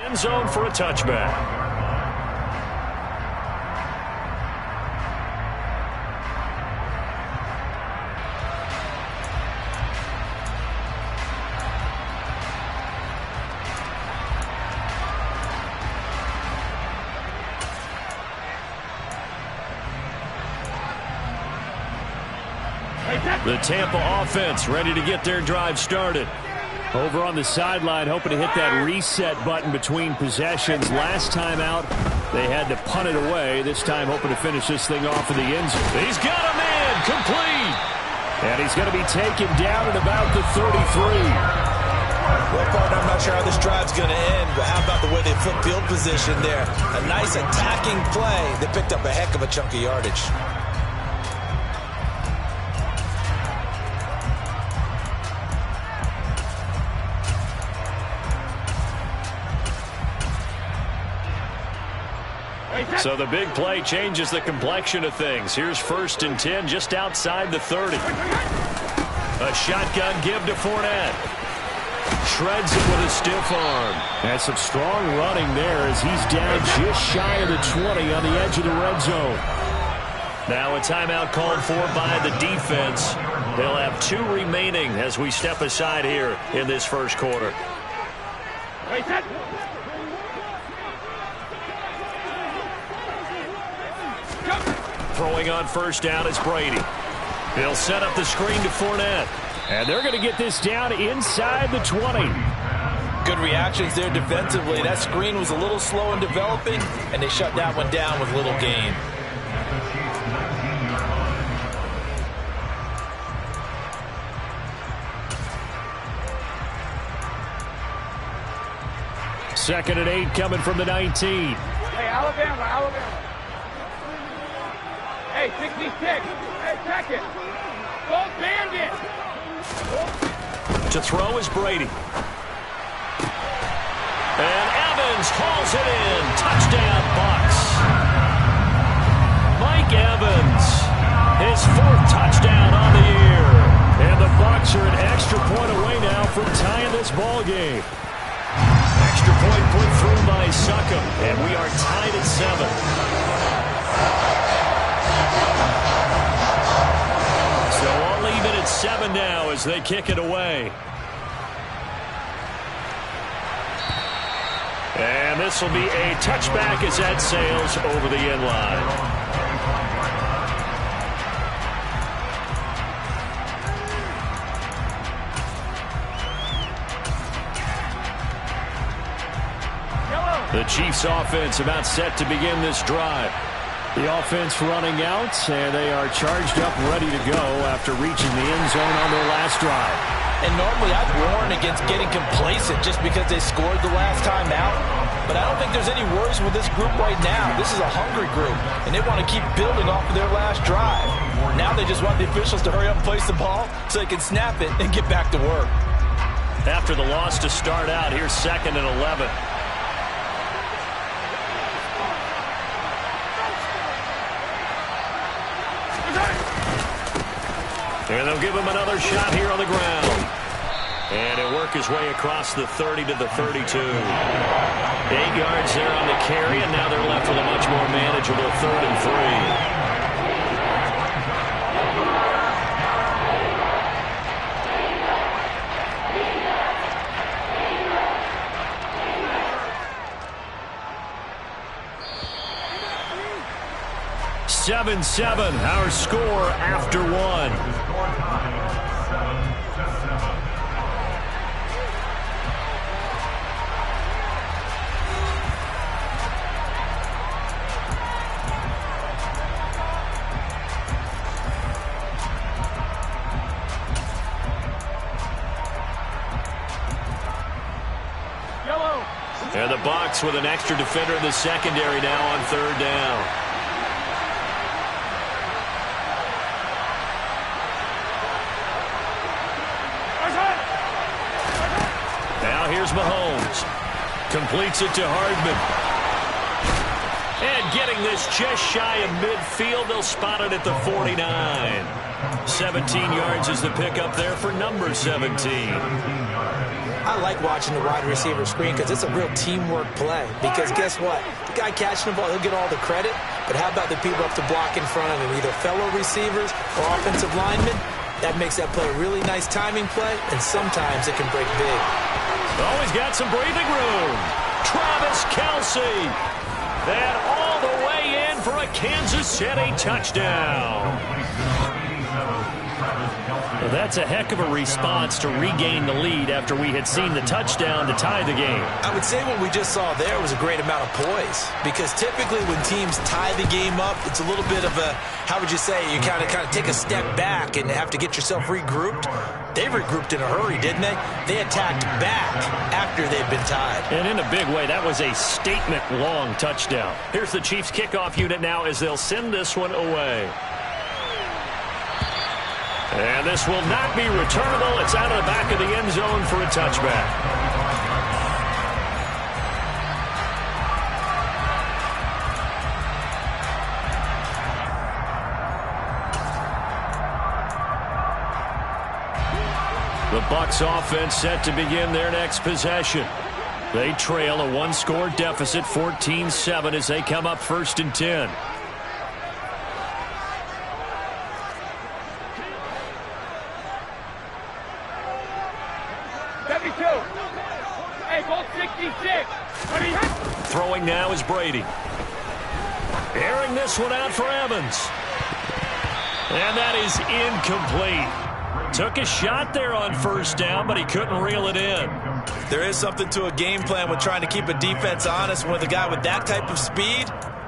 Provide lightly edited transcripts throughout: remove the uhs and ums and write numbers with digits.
end zone for a touchback. The Tampa offense ready to get their drive started. Over on the sideline, hoping to hit that reset button between possessions. Last time out, they had to punt it away. This time, hoping to finish this thing off in the end zone. He's got a man complete. And he's going to be taken down at about the 33. Well, partner, I'm not sure how this drive's going to end, but how about the way they flip field position there? A nice attacking play. They picked up a heck of a chunk of yardage. So the big play changes the complexion of things. Here's 1st and 10 just outside the 30. A shotgun give to Fournette. Shreds it with a stiff arm. And some strong running there as he's down just shy of the 20 on the edge of the red zone. Now a timeout called for by the defense. They'll have 2 remaining as we step aside here in this first quarter. Throwing on 1st down is Brady. They'll set up the screen to Fournette. And they're going to get this down inside the 20. Good reactions there defensively. That screen was a little slow in developing, and they shut that one down with little gain. Second and 8 coming from the 19. Hey, Alabama. Hey, 66. Hey, check it. Go Bandit. To throw is Brady. And Evans hauls it in. Touchdown, Bucs. Mike Evans, his 4th touchdown on the year. And the Bucs are an extra point away now from tying this ball game. Extra point put through by Succop, and we are tied at 7. So all even at 7 now as they kick it away. And this will be a touchback as that sails over the end line. The Chiefs offense about set to begin this drive. The offense running out, and they are charged up ready to go after reaching the end zone on their last drive. And normally I'd warn against getting complacent just because they scored the last time out. But I don't think there's any worries with this group right now. This is a hungry group, and they want to keep building off of their last drive. Now they just want the officials to hurry up and place the ball so they can snap it and get back to work. After the loss to start out, here's 2nd and 11. And they'll give him another shot here on the ground. And he'll work his way across the 30 to the 32. 8 yards there on the carry, and now they're left with a much more manageable 3rd and 3. Seven, our score after 1. And the Bucs with an extra defender in the secondary now on 3rd down. Here's Mahomes. Completes it to Hardman. And getting this just shy of midfield. They'll spot it at the 49. 17 yards is the pickup there for number 17. I like watching the wide receiver screen because it's a real teamwork play. Because guess what? The guy catching the ball, he'll get all the credit. But how about the people up to block in front of him, either fellow receivers or offensive linemen? That makes that play a really nice timing play, and sometimes it can break big. Always got some breathing room. Travis Kelce. And all the way in for a Kansas City touchdown. Well, that's a heck of a response to regain the lead after we had seen the touchdown to tie the game. I would say what we just saw there was a great amount of poise, because typically when teams tie the game up, it's a little bit of a, how would you say, you kind of take a step back and have to get yourself regrouped. They regrouped in a hurry, didn't they? They attacked back after they'd been tied. And in a big way, that was a statement-long touchdown. Here's the Chiefs kickoff unit now as they'll send this one away. And this will not be returnable. It's out of the back of the end zone for a touchback. The Bucs offense set to begin their next possession. They trail a one-score deficit, 14-7, as they come up 1st and 10. Throwing now is Brady. Airing this one out for Evans. And that is incomplete. Took a shot there on 1st down, but he couldn't reel it in. There is something to a game plan with trying to keep a defense honest. With a guy with that type of speed,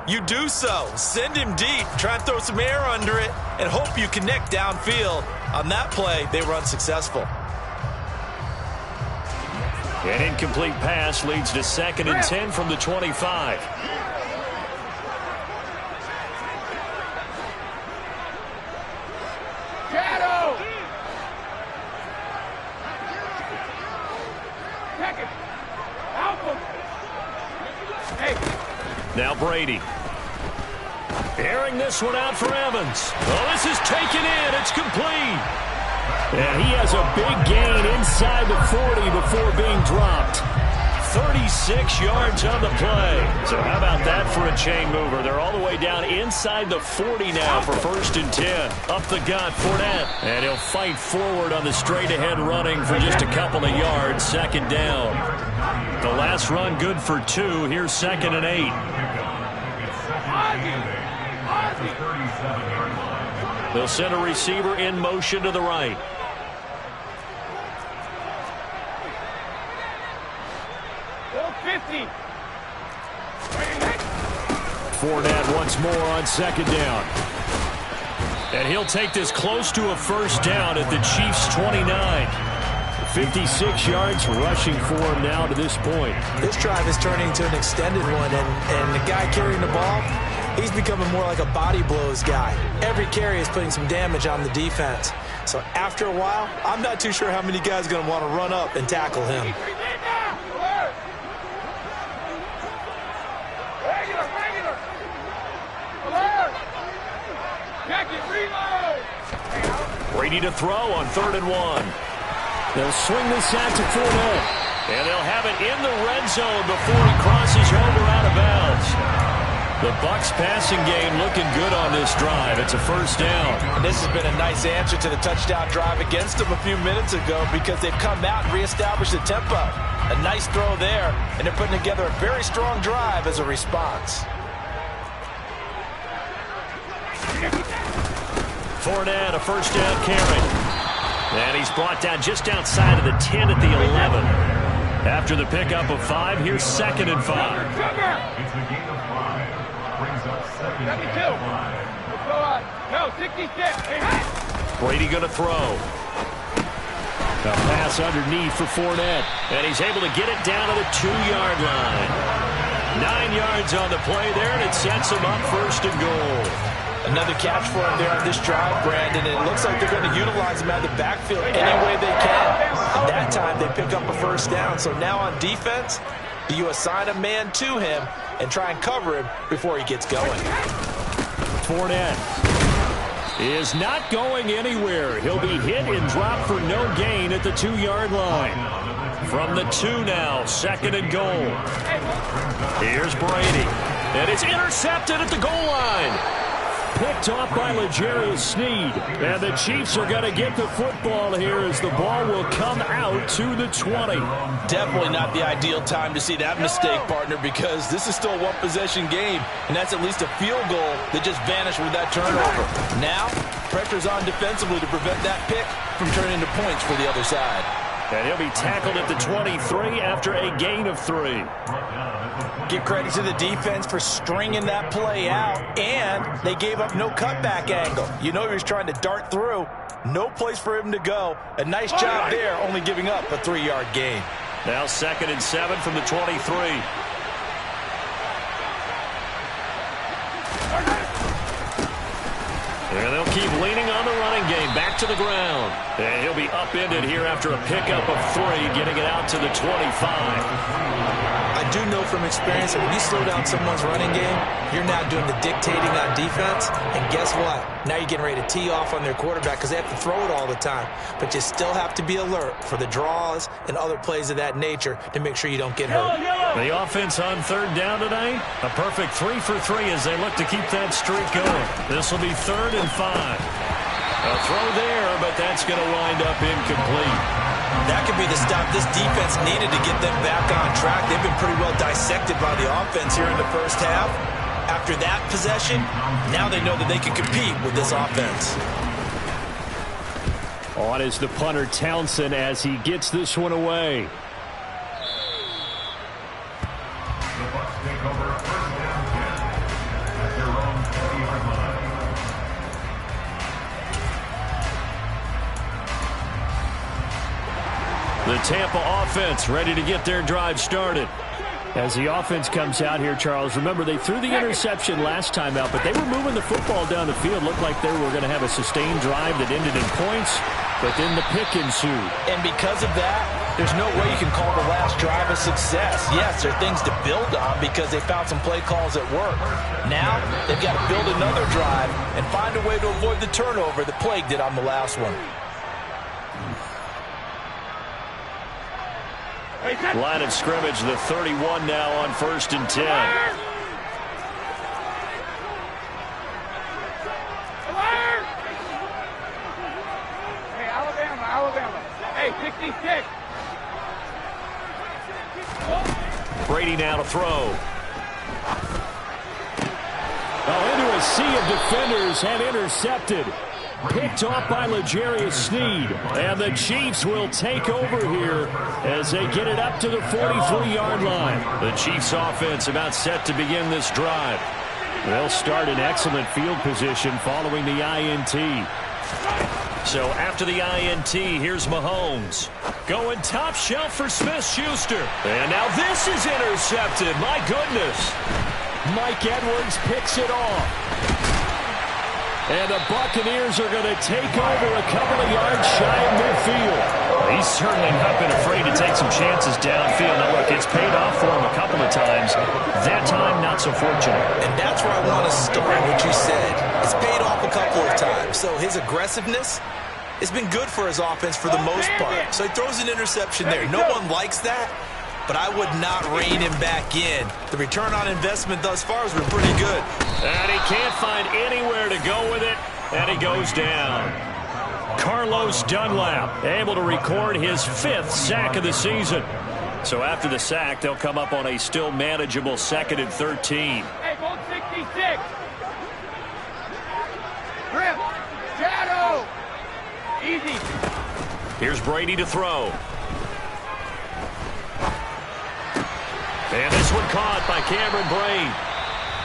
you do so. Send him deep, try and throw some air under it, and hope you connect downfield. On that play, they were unsuccessful. An incomplete pass leads to 2nd and 10 from the 25. Shadow! Hey. Now Brady. Airing this one out for Evans. Oh, this is taken in. It's complete. And he has a big gain inside the 40 before being dropped. 36 yards on the play. So how about that for a chain mover? They're all the way down inside the 40 now for 1st and 10. Up the gut, Fournette. And he'll fight forward on the straight-ahead running for just a couple of yards. 2nd down. The last run good for 2. Here's 2nd and 8. They'll send a receiver in motion to the right. Fournette once more on 2nd down. And he'll take this close to a 1st down at the Chiefs' 29. 56 yards rushing for him now to this point. This drive is turning into an extended one, and the guy carrying the ball, he's becoming more like a body blows guy. Every carry is putting some damage on the defense. So after a while, I'm not too sure how many guys are going to want to run up and tackle him. Brady to throw on 3rd and 1. They'll swing this out to Fournette. And they'll have it in the red zone before he crosses over out of bounds. The Bucs passing game looking good on this drive. It's a 1st down. And this has been a nice answer to the touchdown drive against them a few minutes ago, because they've come out and reestablished the tempo. A nice throw there, and they're putting together a very strong drive as a response. Fournette, a 1st down carry. And he's brought down just outside of the 10 at the 11. After the pickup of 5, here's 2nd and 5. No, 66. Brady going to throw. A pass underneath for Fournette. And he's able to get it down to the 2-yard line. 9 yards on the play there, and it sets him up 1st and goal. Another catch for him there on this drive, Brandon. And it looks like they're going to utilize him out of the backfield any way they can. And that time they pick up a 1st down. So now on defense, do you assign a man to him and try and cover him before he gets going? Fournette is not going anywhere. He'll be hit and dropped for no gain at the 2-yard line. From the 2 now, 2nd and goal. Here's Brady. And it's intercepted at the goal line. Picked off by L'Jarius Sneed. And the Chiefs are going to get the football here as the ball will come out to the 20. Definitely not the ideal time to see that mistake, partner, because this is still a one-possession game, and that's at least a field goal that just vanished with that turnover. Now, pressure's on defensively to prevent that pick from turning into points for the other side. And he'll be tackled at the 23 after a gain of 3. Give credit to the defense for stringing that play out, and they gave up no cutback angle. You know he was trying to dart through. No place for him to go. A nice job there, only giving up a 3-yard gain. Now 2nd and 7 from the 23. And they'll keep leaning on the running game. Back to the ground. And he'll be upended here after a pickup of 3, getting it out to the 25. I do know from experience that when you slow down someone's running game, you're now doing the dictating on defense. And guess what? Now you're getting ready to tee off on their quarterback because they have to throw it all the time. But you still have to be alert for the draws and other plays of that nature to make sure you don't get hurt. The offense on 3rd down tonight. A perfect 3 for 3 as they look to keep that streak going. This will be 3rd and 5. A throw there, but that's going to wind up incomplete. That could be the stop this defense needed to get them back on track. They've been pretty well dissected by the offense here in the first half. After that possession, now they know that they can compete with this offense. On is the punter Townsend as he gets this one away. The Bucs take over 1st and 10 at their own 20-yard line. The Tampa offense ready to get their drive started. As the offense comes out here, Charles, remember they threw the interception last time out, but they were moving the football down the field. Looked like they were going to have a sustained drive that ended in points, but then the pick ensued. And because of that, there's no way you can call the last drive a success. Yes, there are things to build on because they found some play calls that work. Now, they've got to build another drive and find a way to avoid the turnover that plagued it on the last one. Line of scrimmage, the 31 now on 1st and 10. Hey, Alabama. Hey, 66. Brady now to throw. Oh, into a sea of defenders and intercepted. Picked off by L'Jarius Sneed. And the Chiefs will take over here as they get it up to the 43-yard line. The Chiefs offense about set to begin this drive. They'll start in excellent field position following the INT. So after the INT, here's Mahomes. Going top shelf for Smith-Schuster. And now this is intercepted. My goodness. Mike Edwards picks it off. And the Buccaneers are going to take over a couple of yards shy of midfield. He's certainly not been afraid to take some chances downfield. Now, look, it's paid off for him a couple of times. That time, not so fortunate. And that's where I want to start what you said. It's paid off a couple of times. So his aggressiveness has been good for his offense for the most part. So he throws an interception there. No one likes that, but I would not rein him back in. The return on investment thus far has been pretty good. And he can't find anywhere to go with it, and he goes down. Carlos Dunlap able to record his 5th sack of the season. So after the sack, they'll come up on a still manageable 2nd and 13. Hey, goal 66. Grip. Shadow. Easy. Here's Brady to throw. And this one caught by Cameron Brate.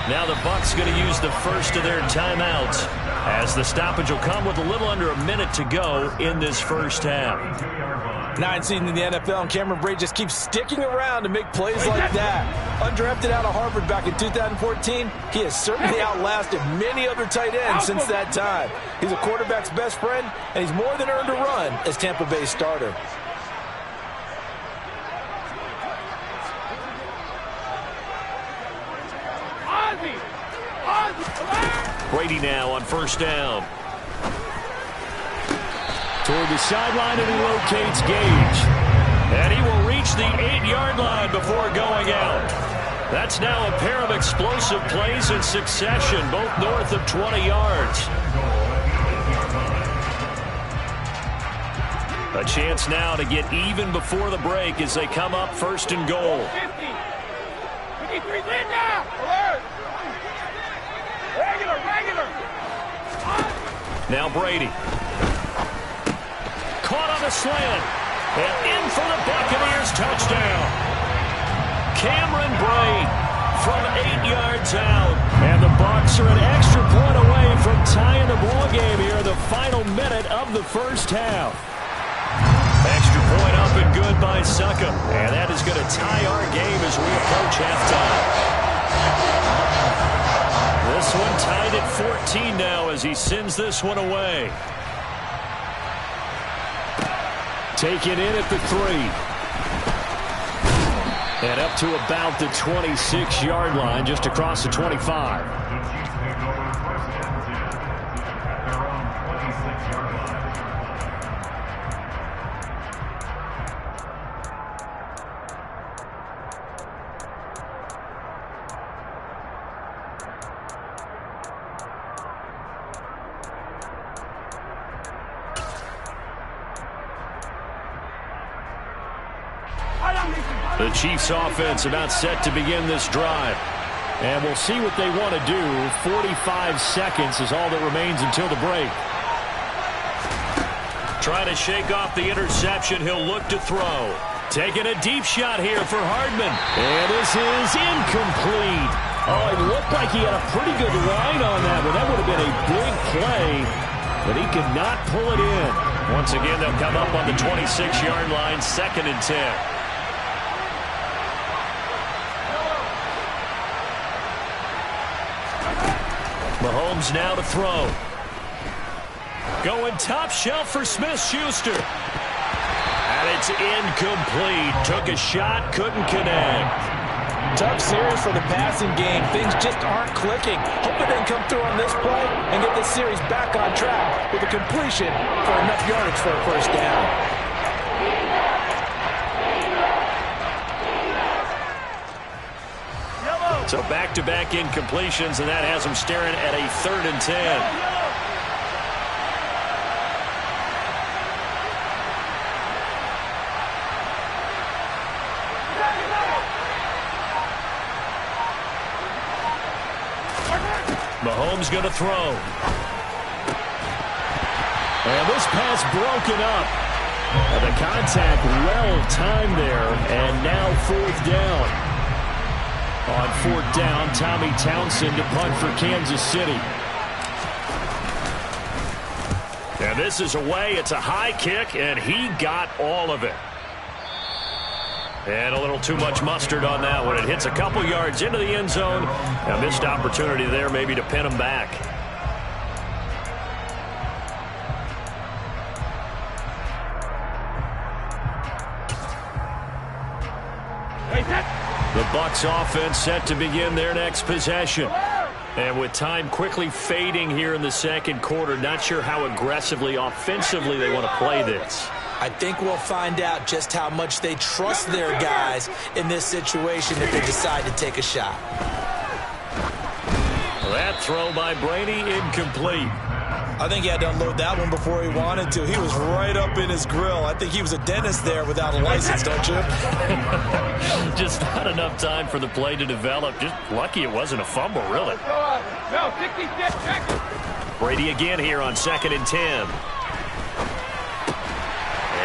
Now the Bucs going to use the first of their timeouts as the stoppage will come with a little under a minute to go in this first half. 9 seasons in the NFL, and Cameron Brate just keeps sticking around to make plays like that. Undrafted out of Harvard back in 2014, he has certainly outlasted many other tight ends since that time. He's a quarterback's best friend, and he's more than earned a run as Tampa Bay's starter. Brady now on 1st down. Toward the sideline, and he locates Gage. And he will reach the 8-yard line before going out. That's now a pair of explosive plays in succession, both north of 20 yards. A chance now to get even before the break as they come up first and goal. 50. 53 in now. Alert. Regular. Now Brady. Caught on a slant. And in for the Buccaneers touchdown. Cameron Brate from 8 yards out. And the Bucs are an extra point away from tying the ball game here in the final minute of the first half. Extra point up and good by Suckup. And that is going to tie our game as we approach halftime. This one tied at 14 now as he sends this one away. Taken in at the 3. And up to about the 26-yard line, just across the 25. The Chiefs offense about set to begin this drive. And we'll see what they want to do. 45 seconds is all that remains until the break. Trying to shake off the interception. He'll look to throw. Taking a deep shot here for Hardman. And this is incomplete. Oh, it looked like he had a pretty good line on that, but that would have been a big play. But he could not pull it in. Once again, they'll come up on the 26-yard line, 2nd and 10. Mahomes now to throw. Going top shelf for Smith-Schuster. And it's incomplete. Took a shot, couldn't connect. Tough series for the passing game. Things just aren't clicking. Hoping they can come through on this play and get this series back on track with a completion for enough yardage for a first down. So back-to-back incompletions, and that has them staring at a 3rd and 10. Mahomes going to throw. And this pass broken up. The contact well timed there, and now 4th down. On 4th down, Tommy Townsend to punt for Kansas City. And this is away. It's a high kick, and he got all of it. And a little too much mustard on that one. It hits a couple yards into the end zone. A missed opportunity there maybe to pin him back. The Bucs offense set to begin their next possession. And with time quickly fading here in the second quarter, not sure how aggressively, offensively they want to play this. I think we'll find out just how much they trust their guys in this situation if they decide to take a shot. That throw by Brady incomplete. I think he had to unload that one before he wanted to. He was right up in his grill. I think he was a dentist there without a license, don't you? Just not enough time for the play to develop. Just lucky it wasn't a fumble, really. No, 66 seconds. Brady again here on 2nd and 10.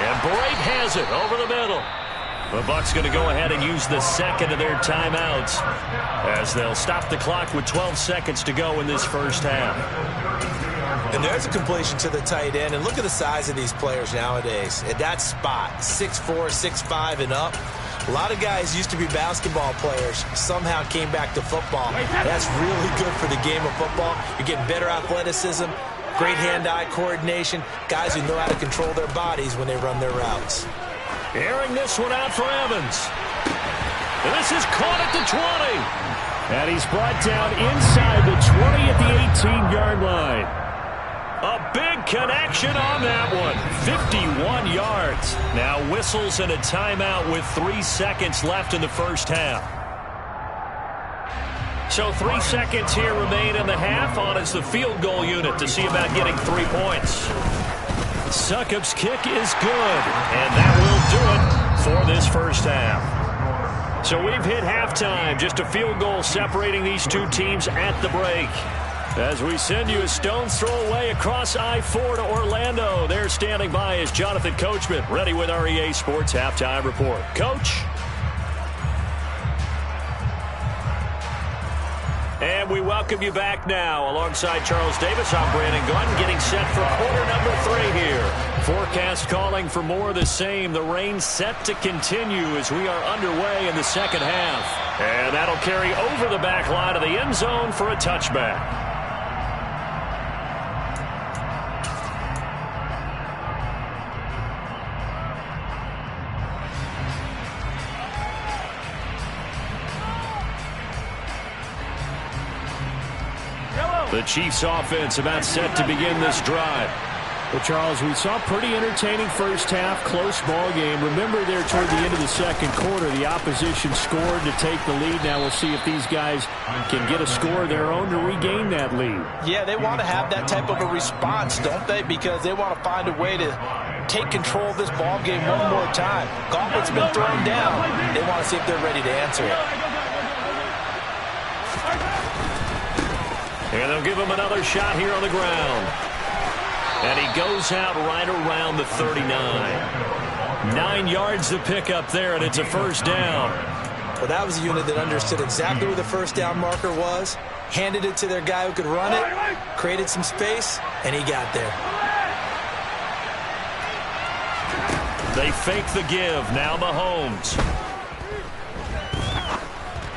And Brate has it over the middle. The Bucs going to go ahead and use the second of their timeouts as they'll stop the clock with 12 seconds to go in this first half. And there's a completion to the tight end. And look at the size of these players nowadays. At that spot, 6'4", 6'5", and up. A lot of guys used to be basketball players, somehow came back to football. That's really good for the game of football. You're getting better athleticism, great hand-eye coordination, guys who know how to control their bodies when they run their routes. Airing this one out for Evans. And this is caught at the 20. And he's brought down inside the 20 at the 18-yard line. A big connection on that one. 51 yards. Now whistles and a timeout with 3 seconds left in the first half. So 3 seconds here remain in the half. On is the field goal unit to see about getting 3 points. Succop's kick is good, and that will do it for this first half. So we've hit halftime. Just a field goal separating these two teams at the break. As we send you a stone's throw away across I-4 to Orlando. There standing by is Jonathan Coachman, ready with our EA Sports Halftime Report. Coach? And we welcome you back now. Alongside Charles Davis, I'm Brandon Glenn, getting set for quarter number 3 here. Forecast calling for more of the same. The rain set to continue as we are underway in the second half. And that'll carry over the back line of the end zone for a touchback. The Chiefs offense about set to begin this drive. Well, Charles, we saw a pretty entertaining first half, close ball game. Remember there toward the end of the second quarter, the opposition scored to take the lead. Now we'll see if these guys can get a score of their own to regain that lead. Yeah, they want to have that type of a response, don't they? Because they want to find a way to take control of this ball game one more time. Gauntlet's been thrown down. They want to see if they're ready to answer it. And they'll give him another shot here on the ground. And he goes out right around the 39. 9 yards to pick up there, and it's a first down. Well, that was a unit that understood exactly where the first down marker was, handed it to their guy who could run it, created some space, and he got there. They fake the give. Now Mahomes.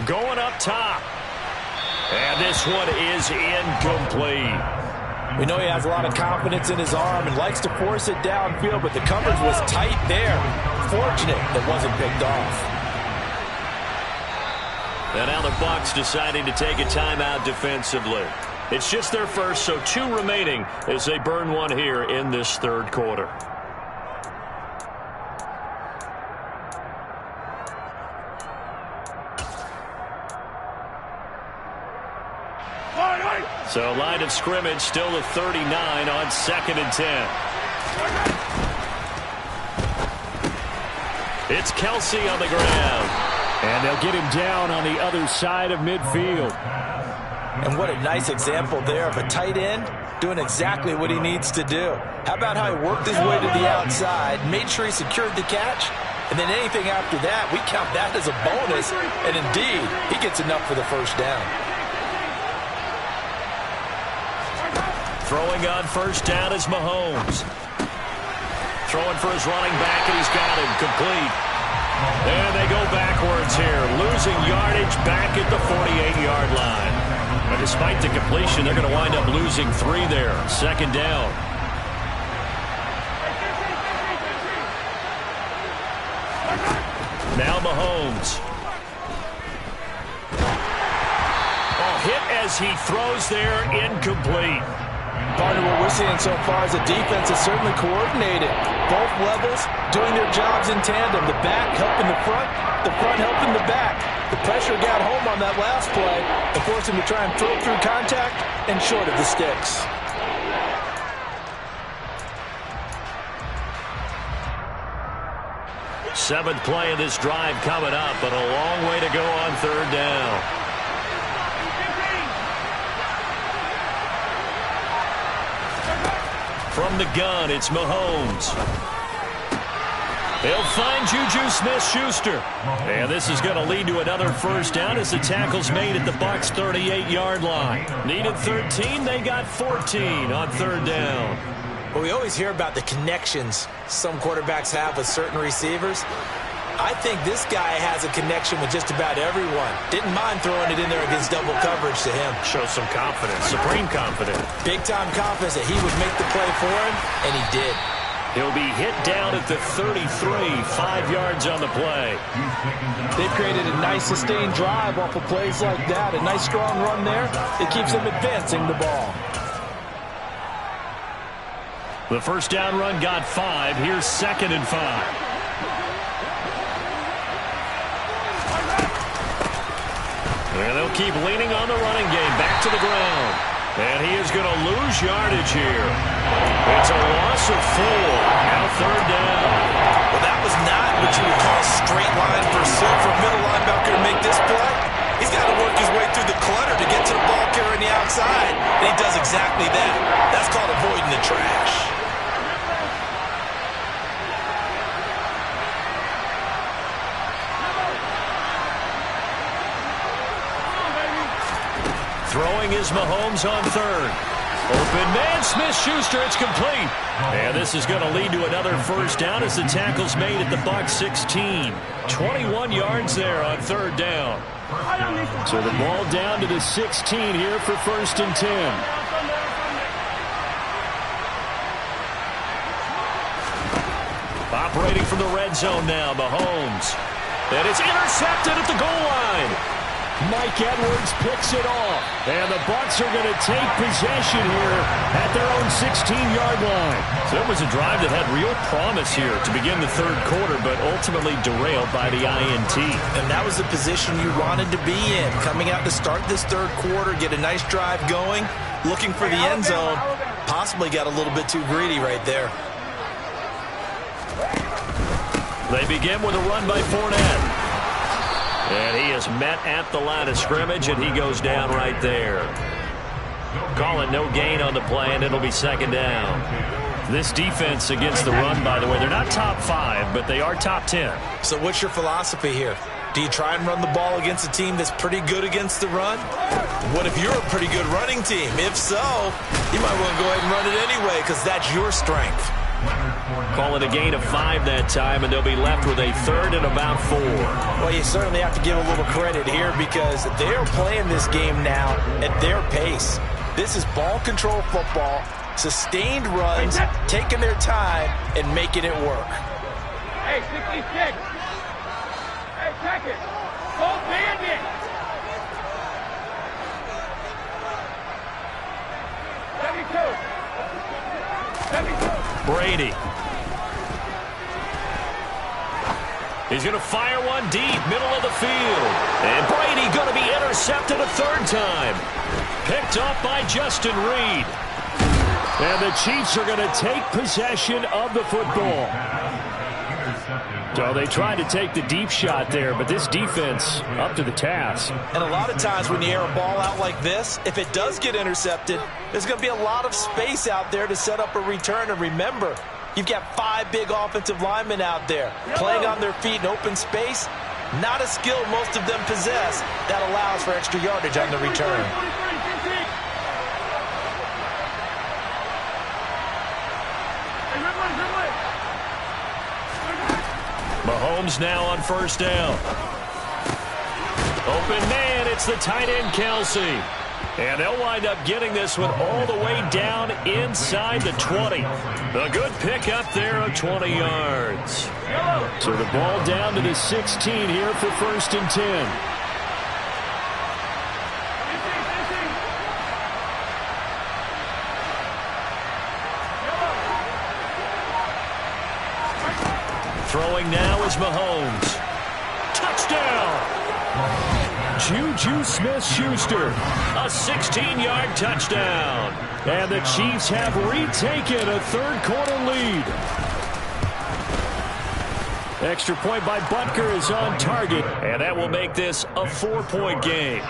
Going up top. And this one is incomplete. We know he has a lot of confidence in his arm and likes to force it downfield, but the coverage was tight there. Fortunate it wasn't picked off. And now the Bucs deciding to take a timeout defensively. It's just their first, so 2 remaining as they burn one here in this third quarter. So line of scrimmage still a 39 on 2nd and 10. It's Kelsey on the ground. And they'll get him down on the other side of midfield. And what a nice example there of a tight end doing exactly what he needs to do. How about how he worked his way to the outside, made sure he secured the catch, and then anything after that, we count that as a bonus. And indeed, he gets enough for the first down. Throwing on first down is Mahomes. Throwing for his running back, and he's got him complete. And they go backwards here, losing yardage back at the 48-yard line. But despite the completion, they're going to wind up losing 3 there. Second down. Now Mahomes. Oh, hit as he throws there, incomplete. Partner, what we're seeing so far is the defense is certainly coordinated. Both levels doing their jobs in tandem. The back helping the front helping the back. The pressure got home on that last play and forced him to try and throw through contact and short of the sticks. Seventh play of this drive coming up, but a long way to go on third down. From the gun, it's Mahomes. They'll find Juju Smith-Schuster. And this is going to lead to another first down as the tackle's made at the Bucs' 38-yard line. Needed 13, they got 14 on third down. Well, we always hear about the connections some quarterbacks have with certain receivers. I think this guy has a connection with just about everyone. Didn't mind throwing it in there against double coverage to him. Shows some confidence, supreme confidence. Big-time confidence that he would make the play for him, and he did. He'll be hit down at the 33, 5 yards on the play. They've created a nice sustained drive off of plays like that. A nice strong run there. It keeps them advancing the ball. The first down run got 5. Here's 2nd and 5. And they'll keep leaning on the running game. Back to the ground. And he is going to lose yardage here. It's a loss of 4. Now 3rd down. Well, that was not what you would call straight line pursuit for a middle linebacker to make this play. He's got to work his way through the clutter to get to the ball carrier on the outside. And he does exactly that. That's called avoiding the trash. Throwing is Mahomes on 3rd. Open man, Smith-Schuster, it's complete. And this is going to lead to another first down as the tackle's made at the Bucs 16. 21 yards there on 3rd down. So the ball down to the 16 here for 1st and 10. Operating from the red zone now, Mahomes. And it's intercepted at the goal line. Mike Edwards picks it off. And the Bucs are going to take possession here at their own 16-yard line. So it was a drive that had real promise here to begin the 3rd quarter, but ultimately derailed by the INT. And that was the position you wanted to be in. Coming out to start this 3rd quarter, get a nice drive going, looking for the end zone. Possibly got a little bit too greedy right there. They begin with a run by Fournette. And he is met at the line of scrimmage, and he goes down right there. Call it no gain on the play, and it'll be 2nd down. This defense against the run, by the way, they're not top 5, but they are top 10. So what's your philosophy here? Do you try and run the ball against a team that's pretty good against the run? What if you're a pretty good running team? If so, you might want to go ahead and run it anyway because that's your strength. Call it a gain of 5 that time, and they'll be left with a 3rd and about 4. Well, you certainly have to give a little credit here because they're playing this game now at their pace. This is ball control football, sustained runs, taking their time, and making it work. Hey, 66. Hey, check it. Go bandit. 72. 72. Brady. He's going to fire one deep, middle of the field. And Brady going to be intercepted a 3rd time. Picked off by Justin Reed. And the Chiefs are going to take possession of the football. So they tried to take the deep shot there, but this defense up to the task. And a lot of times when you air a ball out like this, if it does get intercepted, there's going to be a lot of space out there to set up a return. And remember, you've got 5 big offensive linemen out there playing on their feet in open space. Not a skill most of them possess that allows for extra yardage on the return. Mahomes now on 1st down. Open man, it's the tight end Kelsey. And they'll wind up getting this one all the way down inside the 20. A good pickup there of 20 yards. So the ball down to the 16 here for 1st and 10. Throwing now is Mahomes. Touchdown! Juju Smith-Schuster. A 16-yard touchdown. And the Chiefs have retaken a 3rd quarter lead. Extra point by Butker is on target. And that will make this a 4-point game.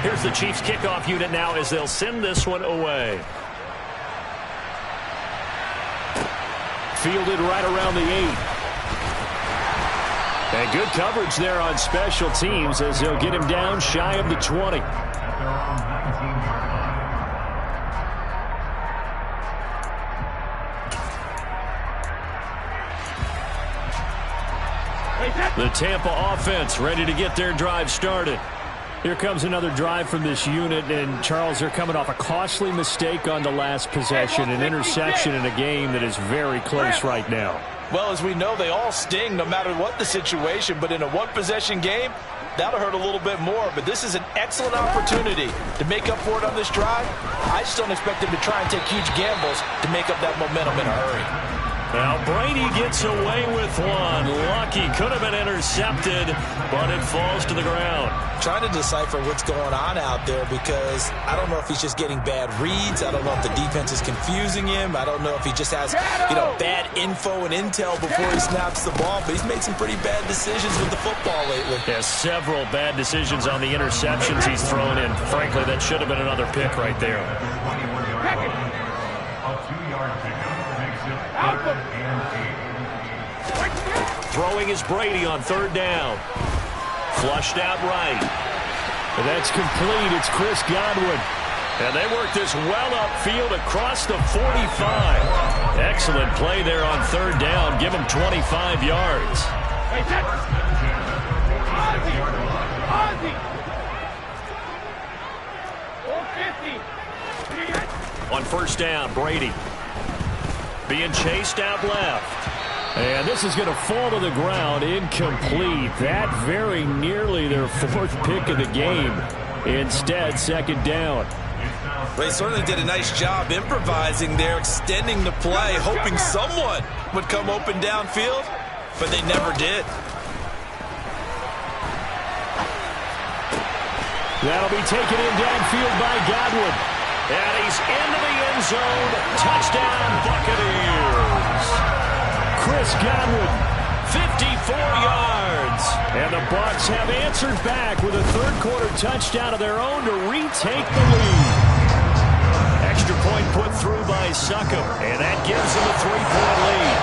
Here's the Chiefs kickoff unit now as they'll send this one away. Fielded right around the 8. And good coverage there on special teams as they'll get him down shy of the 20. The Tampa offense ready to get their drive started. Here comes another drive from this unit, and Charles, they're coming off a costly mistake on the last possession, an interception in a game that is very close right now. Well, as we know, they all sting no matter what the situation, but in a one-possession game, that'll hurt a little bit more. But this is an excellent opportunity to make up for it on this drive. I just don't expect them to try and take huge gambles to make up that momentum in a hurry. Now Brady gets away with one. Lucky, could have been intercepted, but it falls to the ground. Trying to decipher what's going on out there because I don't know if he's just getting bad reads. I don't know if the defense is confusing him. I don't know if he just has, bad info and intel before he snaps the ball. But he's made some pretty bad decisions with the football lately. Has several bad decisions on the interceptions he's thrown in. Frankly, that should have been another pick right there. Throwing is Brady on third down. Flushed out right. And that's complete. It's Chris Godwin. And they work this well upfield across the 45. Excellent play there on third down. Give him 25 yards. On first down, Brady being chased out left. And this is going to fall to the ground, incomplete. That very nearly their fourth pick of the game. Instead, second down. They certainly did a nice job improvising there, extending the play, hoping someone would come open downfield, but they never did. That'll be taken in downfield by Godwin. And he's into the end zone. Touchdown, Buccaneers. Chris Godwin, 54 yards. And the Bucs have answered back with a third-quarter touchdown of their own to retake the lead. Extra point put through by Succop, and that gives them a 3-point lead.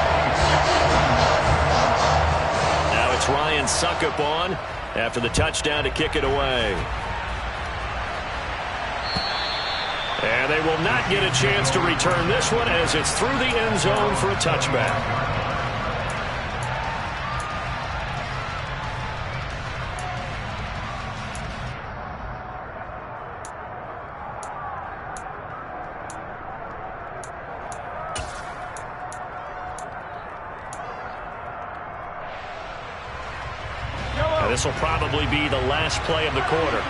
Now it's Ryan Succop on after the touchdown to kick it away. And they will not get a chance to return this one as it's through the end zone for a touchback. This will probably be the last play of the quarter.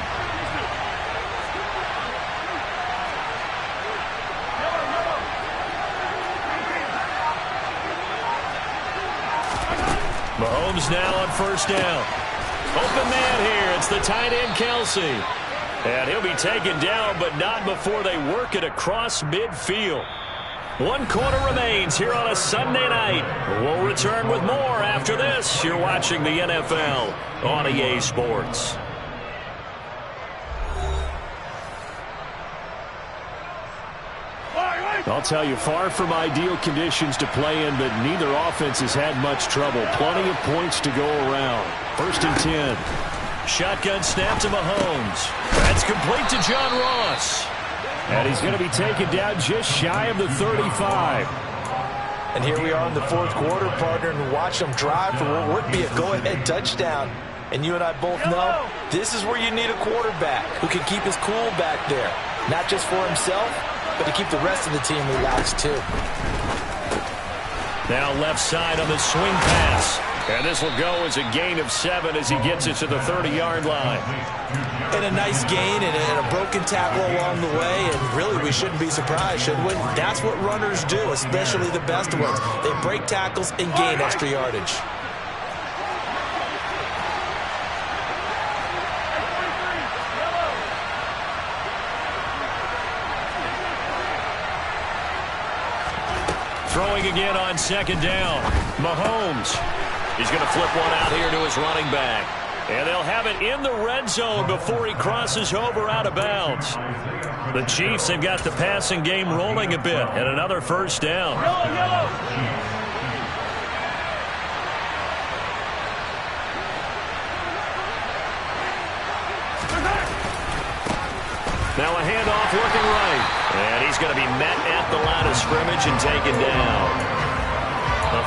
Mahomes now on first down. Open man here. It's the tight end, Kelsey. And he'll be taken down, but not before they work it across midfield. 1 quarter remains here on a Sunday night. We'll return with more after this. You're watching the NFL on EA Sports. I'll tell you, far from ideal conditions to play in, but neither offense has had much trouble. Plenty of points to go around. First and 10. Shotgun snap to Mahomes. That's complete to John Ross. And he's going to be taken down just shy of the 35. And here we are in the fourth quarter, partner, and watch them drive for what would be a go-ahead touchdown. And you and I both know this is where you need a quarterback who can keep his cool back there. Not just for himself, but to keep the rest of the team relaxed too. Now left side on the swing pass. And this will go as a gain of 7 as he gets it to the 30-yard line. And a nice gain and a broken tackle along the way. And really, we shouldn't be surprised, should we? That's what runners do, especially the best ones. They break tackles and gain extra yardage. Throwing again on second down. Mahomes. He's going to flip one out here to his running back. And they'll have it in the red zone before he crosses over out of bounds. The Chiefs have got the passing game rolling a bit. And another first down. Now a handoff working right. And he's going to be met at the line of scrimmage and taken down.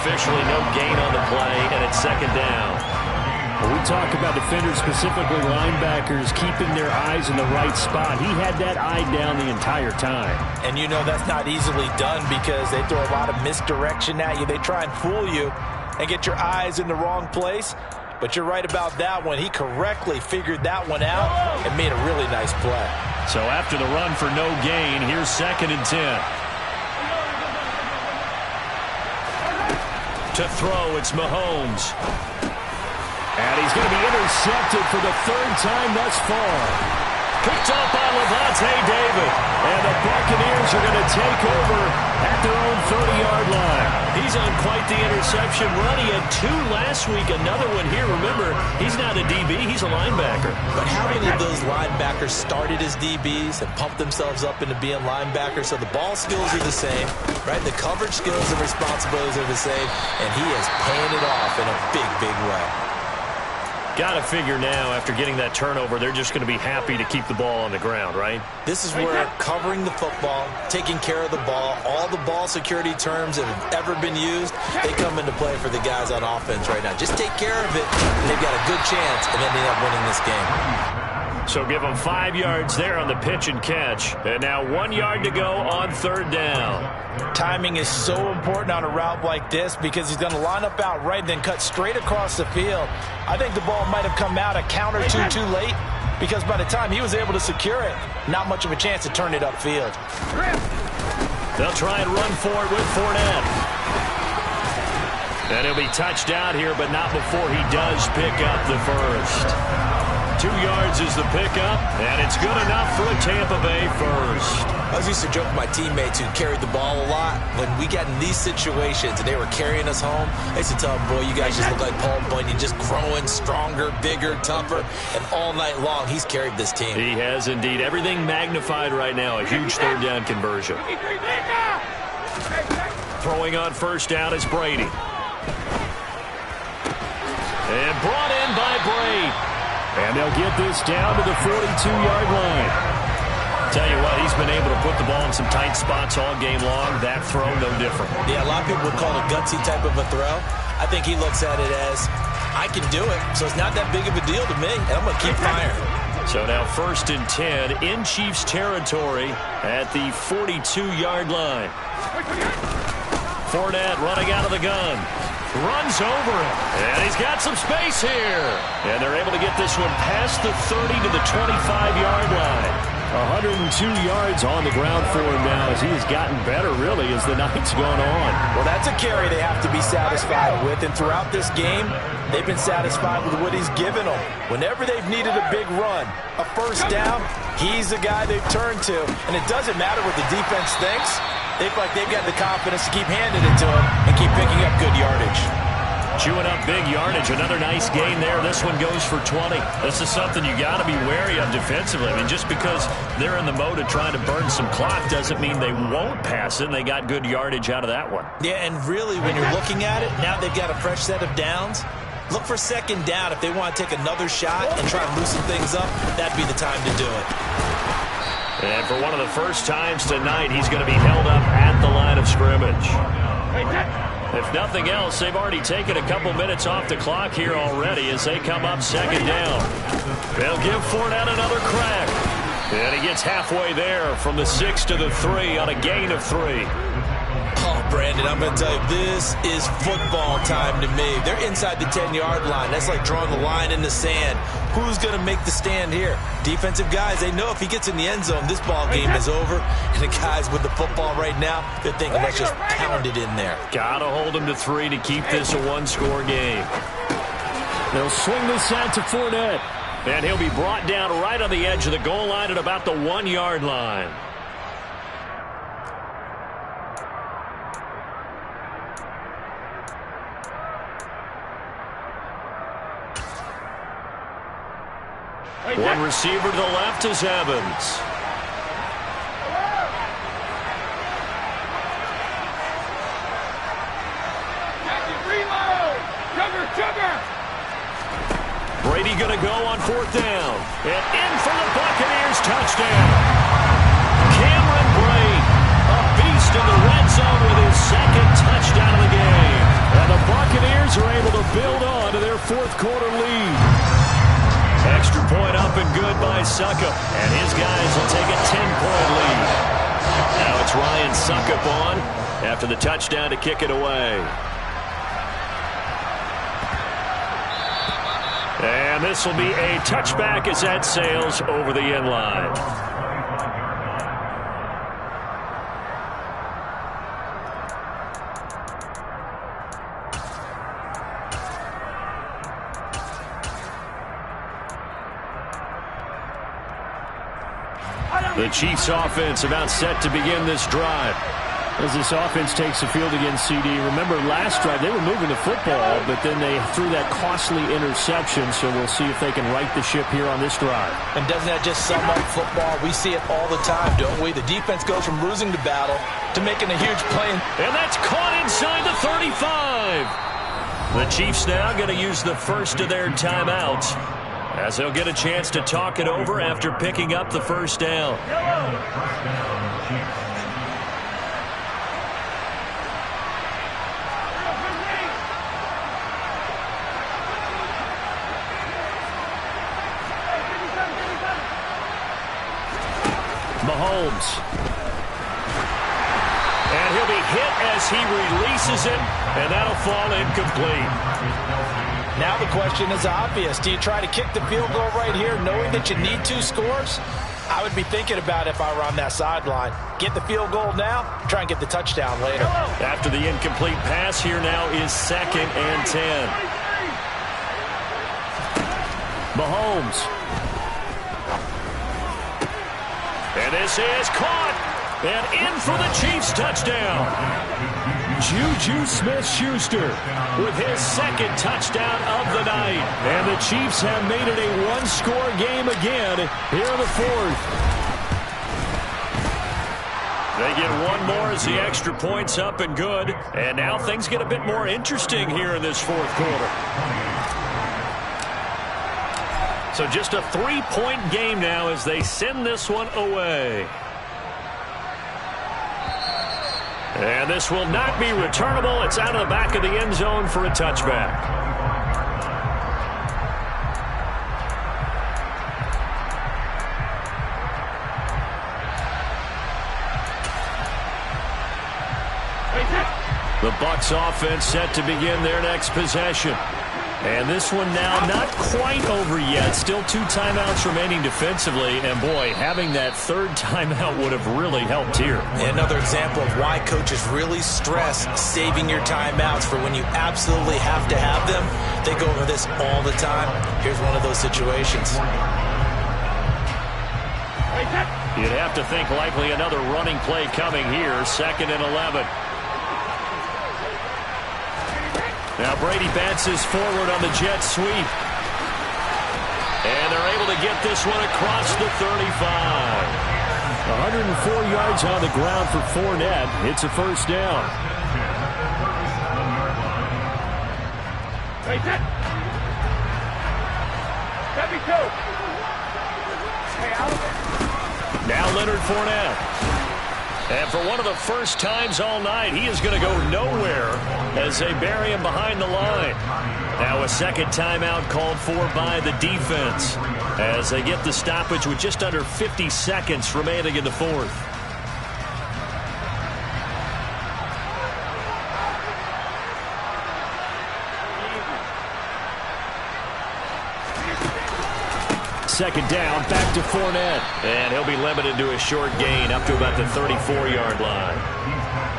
Officially no gain on the play, and it's second down. When we talk about defenders, specifically linebackers, keeping their eyes in the right spot, he had that eye down the entire time. And you know that's not easily done because they throw a lot of misdirection at you. They try and fool you and get your eyes in the wrong place. But you're right about that one. He correctly figured that one out and made a really nice play. So after the run for no gain, here's 2nd and 10. To throw, it's Mahomes. And he's going to be intercepted for the 3rd time thus far. Picked off by Levante David. And the Buccaneers are going to take over at their own 30-yard line. He's on quite the interception run. He had 2 last week, another one here. Remember, he's not a DB, he's a linebacker. But how many of those linebackers started as DBs and pumped themselves up into being linebackers? So the ball skills are the same, right? The coverage skills and responsibilities are the same, and he is paying it off in a big, big way. Got to figure now, after getting that turnover, they're just going to be happy to keep the ball on the ground, right? This is where covering the football, taking care of the ball, all the ball security terms that have ever been used, they come into play for the guys on offense right now. Just take care of it, and they've got a good chance of ending up winning this game. So give them 5 yards there on the pitch and catch. And now 1 yard to go on 3rd down. Timing is so important on a route like this because he's going to line up out right and then cut straight across the field. I think the ball might have come out a count or two too late because by the time he was able to secure it, not much of a chance to turn it upfield. They'll try and run for it with Fournette. And he'll be touched out here, but not before he does pick up the first. 2 yards is the pickup, and it's good enough for a Tampa Bay first. I was used to joke with my teammates who carried the ball a lot. When we got in these situations and they were carrying us home, I used to tell them, boy, you guys just look like Paul Bunyan, just growing stronger, bigger, tougher, and all night long he's carried this team. He has indeed. Everything magnified right now, a huge 3rd down conversion. Throwing on 1st down is Brady. And brought in by Brady. And they'll get this down to the 42-yard line. Tell you what, he's been able to put the ball in some tight spots all game long. That throw, no different. Yeah, a lot of people would call it a gutsy type of a throw. I think he looks at it as, I can do it, so it's not that big of a deal to me, and I'm going to keep firing. So now 1st and 10 in Chiefs territory at the 42-yard line. Fournette running out of the gun. Runs over him, and he's got some space here. And they're able to get this one past the 30 to the 25-yard line. 102 yards on the ground for him now as he has gotten better, really, as the night's gone on. Well, that's a carry they have to be satisfied with, and throughout this game, they've been satisfied with what he's given them. Whenever they've needed a big run, a 1st down, he's the guy they've turned to. And it doesn't matter what the defense thinks. They feel like they've got the confidence to keep handing it to him and keep picking up good yardage. Chewing up big yardage. Another nice gain there. This one goes for 20. This is something you got to be wary of defensively. I mean, just because they're in the mode of trying to burn some clock doesn't mean they won't pass it. And they got good yardage out of that one. Yeah, and really, when you're looking at it, now they've got a fresh set of downs. Look for 2nd down. If they want to take another shot and try and loosen things up, that'd be the time to do it. And for one of the first times tonight, he's going to be held up at the line of scrimmage. If nothing else, they've already taken a couple minutes off the clock here already as they come up 2nd down. They'll give Fournette another crack. And he gets halfway there from the 6 to the 3 on a gain of 3. Oh, Brandon, I'm going to tell you, this is football time to me. They're inside the 10-yard line. That's like drawing the line in the sand. Who's going to make the stand here? Defensive guys, they know if he gets in the end zone, this ball game is over. And the guys with the football right now, they're thinking, let's just pound it in there. Got to hold him to 3 to keep this a 1-score game. They'll swing this out to Fournette. And he'll be brought down right on the edge of the goal line at about the 1-yard line. One receiver to the left is Evans. Brady going to go on 4th down. And in for the Buccaneers touchdown. Cameron Brate, a beast in the red zone with his 2nd touchdown of the game. And the Buccaneers are able to build on to their fourth quarter lead. Extra point up and good by Suckup. And his guys will take a 10-point lead. Now it's Ryan Suckup on after the touchdown to kick it away. And this will be a touchback as that sails over the end line. The Chiefs offense about set to begin this drive. As this offense takes the field against CD, remember last drive they were moving the football, but then they threw that costly interception, so we'll see if they can right the ship here on this drive. And doesn't that just sum up football? We see it all the time, don't we? The defense goes from losing the battle to making a huge play. And that's caught inside the 35. The Chiefs now going to use the first of their timeouts, as they'll get a chance to talk it over after picking up the first down. Mahomes. And he'll be hit as he releases it, and that'll fall incomplete. Now the question is obvious. Do you try to kick the field goal right here knowing that you need 2 scores? I would be thinking about it if I were on that sideline. Get the field goal now, try and get the touchdown later. After the incomplete pass, here now is 2nd and 10. Mahomes. And this is caught. And in for the Chiefs touchdown. Juju Smith-Schuster with his 2nd touchdown of the night. And the Chiefs have made it a 1-score game again here in the 4th. They get one more as the extra point's up and good. And now things get a bit more interesting here in this 4th quarter. So just a 3-point game now as they send this one away. And this will not be returnable. It's out of the back of the end zone for a touchback. The Bucs offense set to begin their next possession. And this one now not quite over yet. Still 2 timeouts remaining defensively. And, boy, having that 3rd timeout would have really helped here. Another example of why coaches really stress saving your timeouts for when you absolutely have to have them. They go over this all the time. Here's one of those situations. You'd have to think likely another running play coming here. 2nd and 11. Now Brady bounces forward on the jet sweep. And they're able to get this one across the 35. 104 yards on the ground for Fournette. It's a first down. Now Leonard Fournette. And for one of the first times all night, he is going to go nowhere as they bury him behind the line. Now a 2nd timeout called for by the defense as they get the stoppage with just under 50 seconds remaining in the 4th. Second down, back to Fournette. And he'll be limited to a short gain up to about the 34-yard line.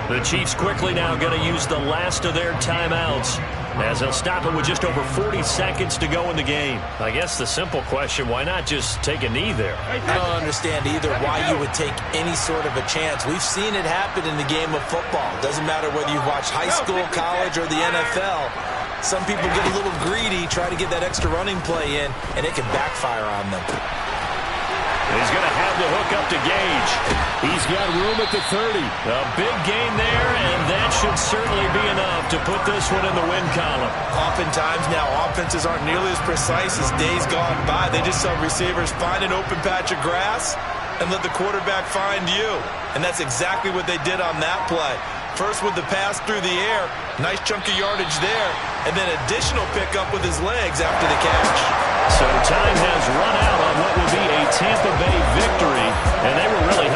The Chiefs quickly now going to use the last of their timeouts as they'll stop it with just over 40 seconds to go in the game. I guess the simple question, why not just take a knee there? I don't understand either why you would take any sort of a chance. We've seen it happen in the game of football. Doesn't matter whether you've watched high school, college, or the NFL. Some people get a little greedy, try to get that extra running play in, and it can backfire on them. He's going to have the hook up to Gage. He's got room at the 30. A big gain there, and that should certainly be enough to put this one in the win column. Oftentimes now, offenses aren't nearly as precise as days gone by. They just saw receivers find an open patch of grass and let the quarterback find you. And that's exactly what they did on that play. First with the pass through the air. Nice chunk of yardage there. And then additional pickup with his legs after the catch. So time has run out on what will be a Tampa Bay victory, and they were really helping.